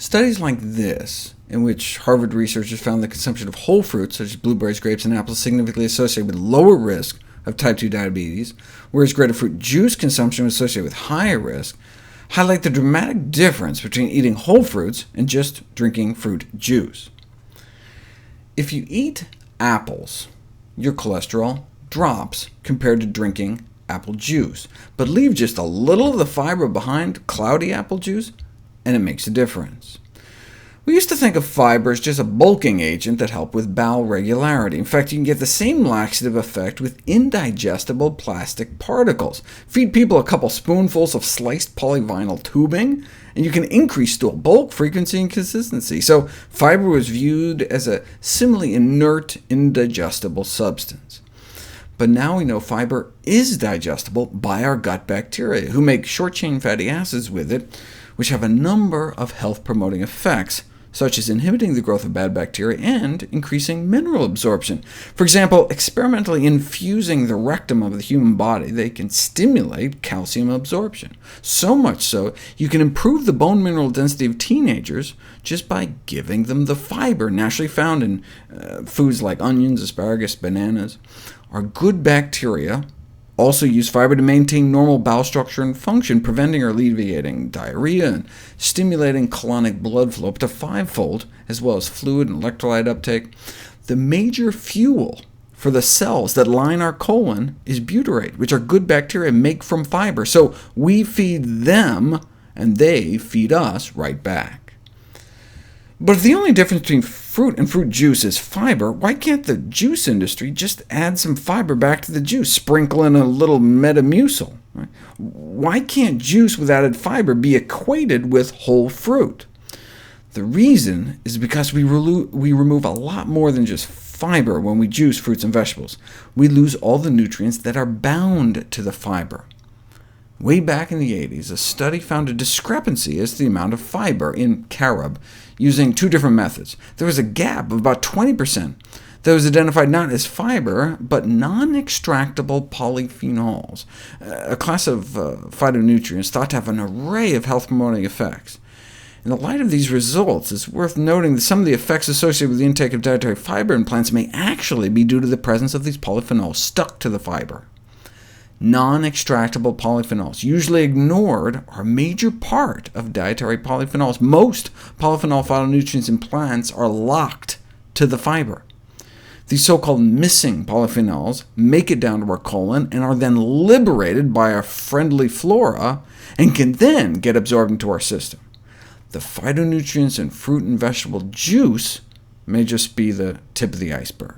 Studies like this, in which Harvard researchers found the consumption of whole fruits, such as blueberries, grapes, and apples, significantly associated with lower risk of type 2 diabetes, whereas greater fruit juice consumption was associated with higher risk, highlight the dramatic difference between eating whole fruits and just drinking fruit juice. If you eat apples, your cholesterol drops compared to drinking apple juice, but leave just a little of the fiber behind cloudy apple juice, and it makes a difference. We used to think of fiber as just a bulking agent that helped with bowel regularity. In fact, you can get the same laxative effect with indigestible plastic particles. Feed people a couple spoonfuls of sliced polyvinyl tubing, and you can increase stool bulk, frequency, and consistency. So fiber was viewed as a similarly inert, indigestible substance. But now we know fiber is digestible by our gut bacteria, who make short-chain fatty acids with it, which have a number of health-promoting effects, such as inhibiting the growth of bad bacteria and increasing mineral absorption. For example, experimentally infusing the rectum of the human body, they can stimulate calcium absorption. So much so, you can improve the bone mineral density of teenagers just by giving them the fiber naturally found in foods like onions, asparagus, bananas. Our good bacteria also use fiber to maintain normal bowel structure and function, preventing or alleviating diarrhea and stimulating colonic blood flow up to 5-fold, as well as fluid and electrolyte uptake. The major fuel for the cells that line our colon is butyrate, which our good bacteria make from fiber, so we feed them, and they feed us right back. But if the only difference between fruit and fruit juice is fiber, why can't the juice industry just add some fiber back to the juice, sprinkle in a little Metamucil? Right? Why can't juice with added fiber be equated with whole fruit? The reason is because we remove a lot more than just fiber when we juice fruits and vegetables. We lose all the nutrients that are bound to the fiber. Way back in the 80s, a study found a discrepancy as to the amount of fiber in carob using two different methods. There was a gap of about 20% that was identified not as fiber, but non-extractable polyphenols, a class of phytonutrients thought to have an array of health-promoting effects. In the light of these results, it's worth noting that some of the effects associated with the intake of dietary fiber in plants may actually be due to the presence of these polyphenols stuck to the fiber. Non-extractable polyphenols, usually ignored, are a major part of dietary polyphenols. Most polyphenol phytonutrients in plants are locked to the fiber. These so-called missing polyphenols make it down to our colon and are then liberated by our friendly flora, and can then get absorbed into our system. The phytonutrients in fruit and vegetable juice may just be the tip of the iceberg.